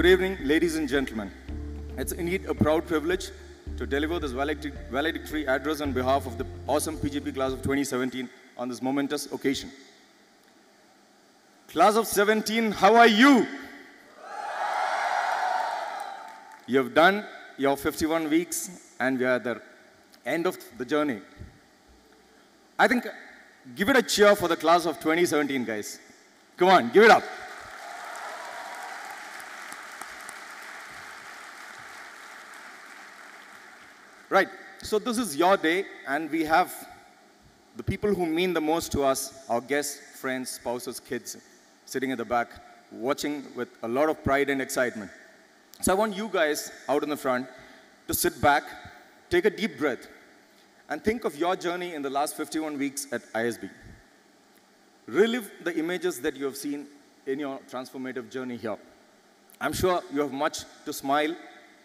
evening, ladies and gentlemen. It's indeed a proud privilege to deliver this valedictory address on behalf of the awesome PGP class of 2017 on this momentous occasion. Class of 17, how are you? You have done your 51 weeks and we are at the end of the journey. I think, give it a cheer for the class of 2017, guys. Come on, give it up. Right, so this is your day and we have the people who mean the most to us, our guests, friends, spouses, kids, sitting at the back, watching with a lot of pride and excitement. So I want you guys out in the front to sit back, take a deep breath, and think of your journey in the last 51 weeks at ISB. Relive the images that you have seen in your transformative journey here. I'm sure you have much to smile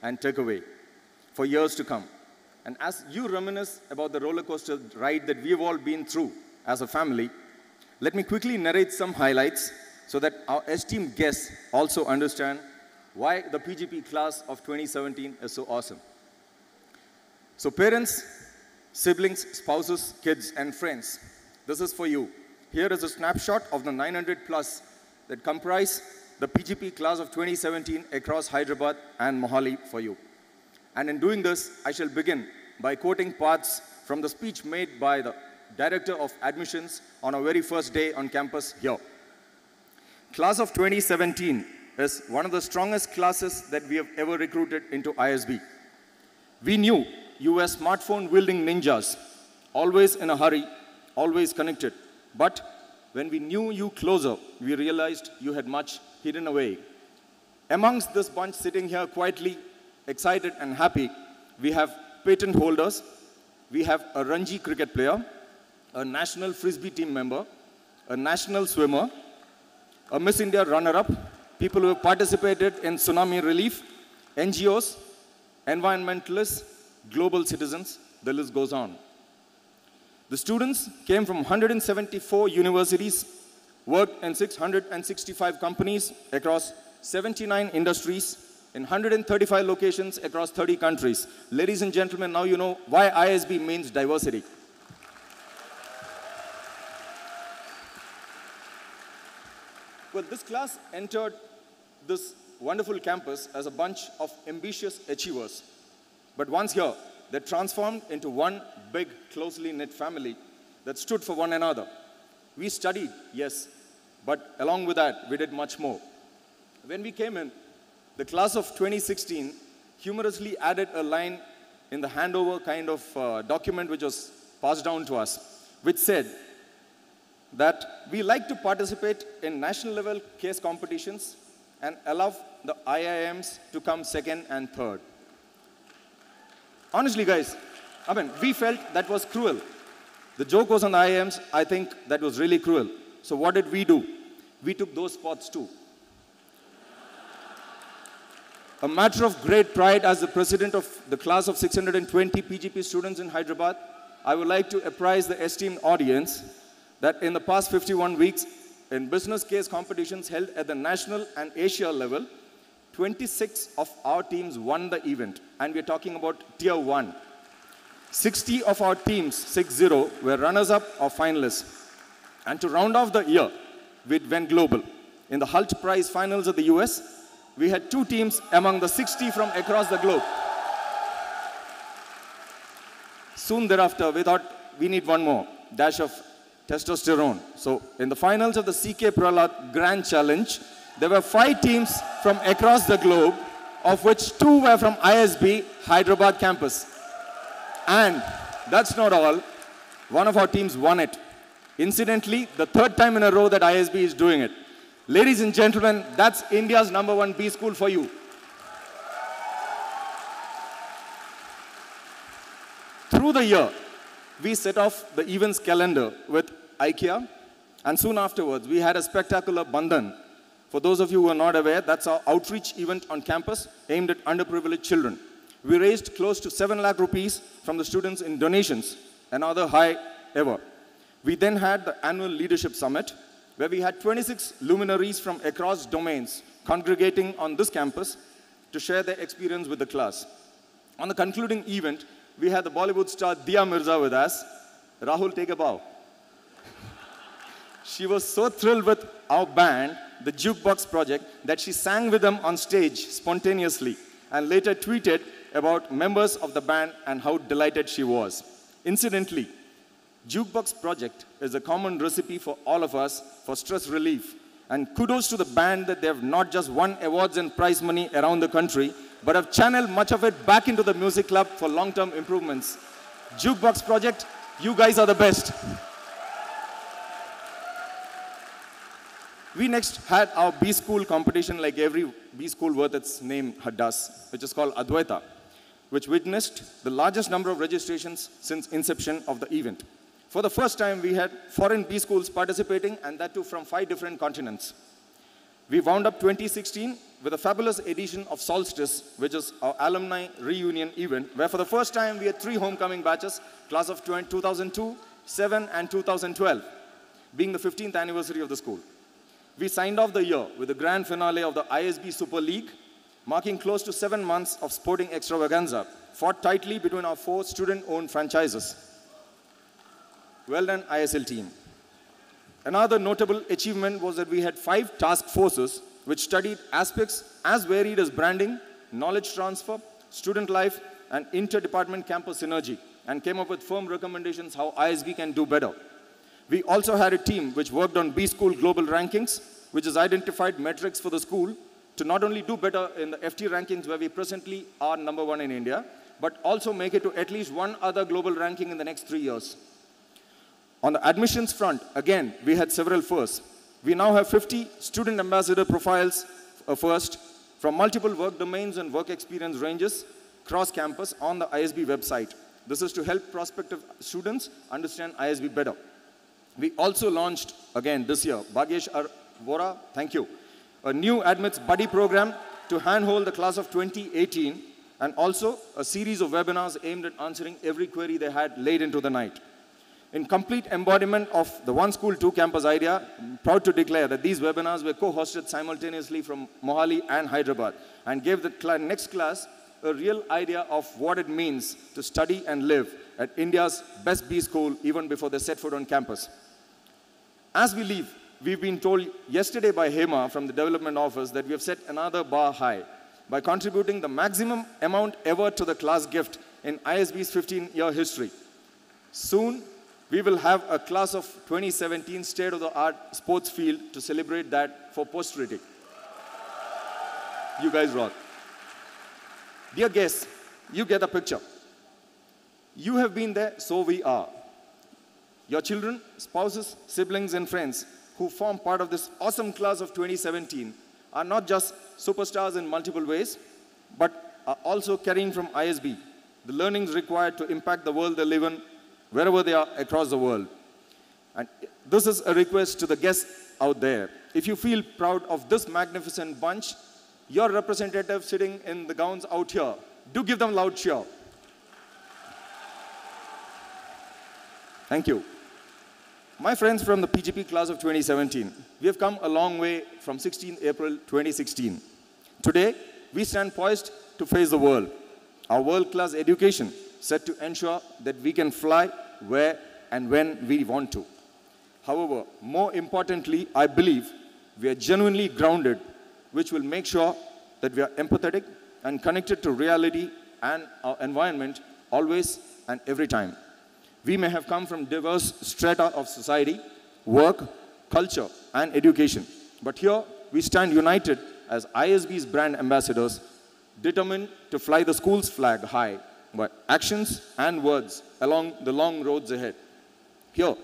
and take away for years to come. And as you reminisce about the roller coaster ride that we've all been through as a family, let me quickly narrate some highlights so that our esteemed guests also understand why the PGP class of 2017 is so awesome. So parents, siblings, spouses, kids, and friends, this is for you. Here is a snapshot of the 900 plus that comprise the PGP class of 2017 across Hyderabad and Mohali for you. And in doing this, I shall begin by quoting parts from the speech made by the Director of Admissions on our very first day on campus here. Class of 2017 is one of the strongest classes that we have ever recruited into ISB. We knew you were smartphone-wielding ninjas, always in a hurry, always connected. But when we knew you closer, we realized you had much hidden away. Amongst this bunch sitting here quietly, excited and happy, we have patent holders, we have a Ranji cricket player, a national frisbee team member, a national swimmer, a Miss India runner-up, people who have participated in tsunami relief, NGOs, environmentalists, global citizens, the list goes on. The students came from 174 universities, worked in 665 companies across 79 industries, in 135 locations across 30 countries. Ladies and gentlemen, now you know why ISB means diversity. Well, this class entered this wonderful campus as a bunch of ambitious achievers. But once here, they transformed into one big, closely knit family that stood for one another. We studied, yes, but along with that, we did much more. When we came in, the class of 2016 humorously added a line in the handover kind of document which was passed down to us, which said that we like to participate in national level case competitions and allow the IIMs to come second and third. Honestly, guys, we felt that was cruel. The joke was on the IIMs. I think that was really cruel. So what did we do? We took those spots too. A matter of great pride as the president of the class of 620 PGP students in Hyderabad, I would like to apprise the esteemed audience that in the past 51 weeks, in business case competitions held at the national and Asia level, 26 of our teams won the event, and we're talking about Tier 1. 60 of our teams, 6-0, were runners-up or finalists. And to round off the year, we went global. In the Hult Prize finals of the US, we had 2 teams among the 60 from across the globe. Soon thereafter, we thought we need one more dash of testosterone. So in the finals of the CK Prahlad Grand Challenge, there were 5 teams from across the globe, of which 2 were from ISB Hyderabad campus. And that's not all. One of our teams won it. Incidentally, the 3rd time in a row that ISB is doing it. Ladies and gentlemen, that's India's #1 B school for you. Through the year, we set off the events calendar with IKEA, and soon afterwards, we had a spectacular Bandhan. For those of you who are not aware, that's our outreach event on campus aimed at underprivileged children. We raised close to 7 lakh rupees from the students in donations, another high ever. We then had the annual leadership summit, where we had 26 luminaries from across domains congregating on this campus to share their experience with the class. On the concluding event, we had the Bollywood star Dia Mirza with us. Rahul, take a bow. She was so thrilled with our band, the Jukebox Project, that she sang with them on stage spontaneously and later tweeted about members of the band and how delighted she was. Incidentally, Jukebox Project is a common recipe for all of us for stress relief. And kudos to the band that they have not just won awards and prize money around the country, but have channeled much of it back into the music club for long-term improvements. Jukebox Project, you guys are the best. We next had our B-School competition, like every B-School worth its name does, which is called Advaita, which witnessed the largest number of registrations since inception of the event. For the first time, we had foreign B-Schools participating, and that too from 5 different continents. We wound up 2016 with a fabulous edition of Solstice, which is our alumni reunion event, where for the first time we had 3 homecoming batches, class of 2002, 7, and 2012, being the 15th anniversary of the school. We signed off the year with the grand finale of the ISB Super League, marking close to 7 months of sporting extravaganza, fought tightly between our 4 student-owned franchises. Well done, ISL team. Another notable achievement was that we had 5 task forces which studied aspects as varied as branding, knowledge transfer, student life, and inter-department campus synergy, and came up with firm recommendations how ISB can do better. We also had a team which worked on B-School global rankings, which has identified metrics for the school to not only do better in the FT rankings where we presently are #1 in India, but also make it to at least 1 other global ranking in the next 3 years. On the admissions front, again, we had several firsts. We now have 50 student ambassador profiles first from multiple work domains and work experience ranges cross-campus on the ISB website. This is to help prospective students understand ISB better. We also launched, again this year, Bhagyesh Vora, thank you, a new admits buddy program to handhold the class of 2018, and also a series of webinars aimed at answering every query they had late into the night. In complete embodiment of the One School, Two Campus idea, I'm proud to declare that these webinars were co-hosted simultaneously from Mohali and Hyderabad and gave the next class a real idea of what it means to study and live at India's best B school even before they set foot on campus. As we leave, we've been told yesterday by Hema from the development office that we have set another bar high by contributing the maximum amount ever to the class gift in ISB's 15-year history. Soon, we will have a class of 2017 state-of-the-art sports field to celebrate that for posterity. You guys rock. Dear guests, you get the picture. You have been there, so we are. Your children, spouses, siblings, and friends who form part of this awesome class of 2017 are not just superstars in multiple ways, but are also carrying from ISB the learnings required to impact the world they live in wherever they are across the world. And this is a request to the guests out there. If you feel proud of this magnificent bunch, your representative sitting in the gowns out here, do give them loud cheer. Thank you. My friends from the PGP class of 2017, we have come a long way from 16 April 2016. Today, we stand poised to face the world. Our world-class education set to ensure that we can fly where and when we want to. However, more importantly, I believe we are genuinely grounded, which will make sure that we are empathetic and connected to reality and our environment always and every time. We may have come from diverse strata of society, work, culture, and education. But here, we stand united as ISB's brand ambassadors, determined to fly the school's flag high by actions and words along the long roads ahead. Here,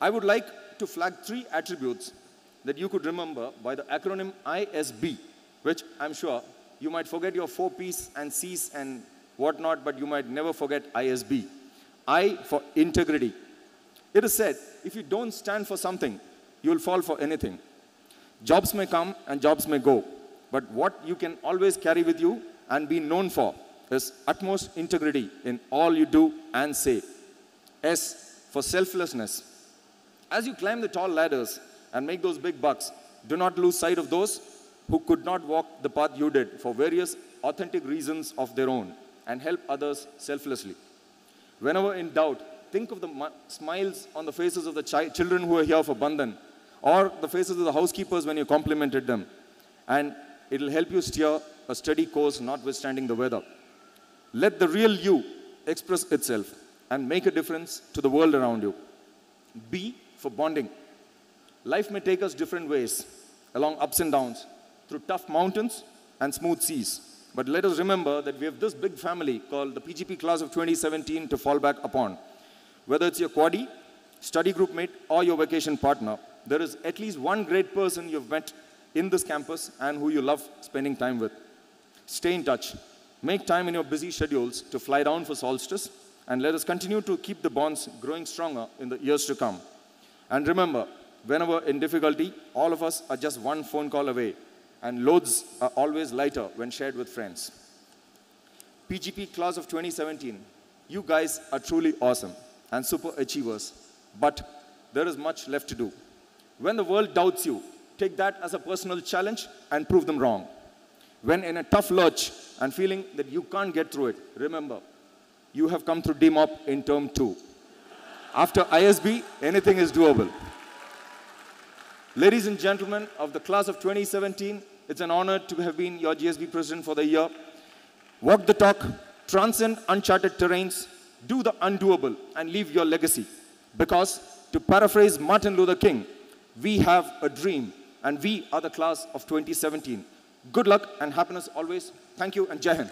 I would like to flag 3 attributes that you could remember by the acronym ISB, which I'm sure you might forget your 4 P's and C's and whatnot, but you might never forget ISB. I for integrity. It is said, if you don't stand for something, you will fall for anything. Jobs may come and jobs may go, but what you can always carry with you and be known for is utmost integrity in all you do and say. S for selflessness. As you climb the tall ladders and make those big bucks, do not lose sight of those who could not walk the path you did for various authentic reasons of their own and help others selflessly. Whenever in doubt, think of the smiles on the faces of the children who are here for Bandhan, or the faces of the housekeepers when you complimented them. And it'll help you steer a steady course notwithstanding the weather. Let the real you express itself and make a difference to the world around you. B for bonding. Life may take us different ways, along ups and downs, through tough mountains and smooth seas. But let us remember that we have this big family called the PGP class of 2017 to fall back upon. Whether it's your quaddie, study group mate, or your vacation partner, there is at least one great person you've met in this campus and who you love spending time with. Stay in touch. Make time in your busy schedules to fly down for solstice, and let us continue to keep the bonds growing stronger in the years to come. And remember, whenever in difficulty, all of us are just one phone call away, and loads are always lighter when shared with friends. PGP class of 2017, you guys are truly awesome and super achievers, but there is much left to do. When the world doubts you, take that as a personal challenge and prove them wrong. When in a tough lurch and feeling that you can't get through it, remember, you have come through DMOP in term 2. After ISB, anything is doable. Ladies and gentlemen of the class of 2017, it's an honor to have been your GSB president for the year. Walk the talk, transcend uncharted terrains, do the undoable, and leave your legacy. Because, to paraphrase Martin Luther King, we have a dream, and we are the class of 2017. Good luck and happiness always. Thank you, and Jai Hind.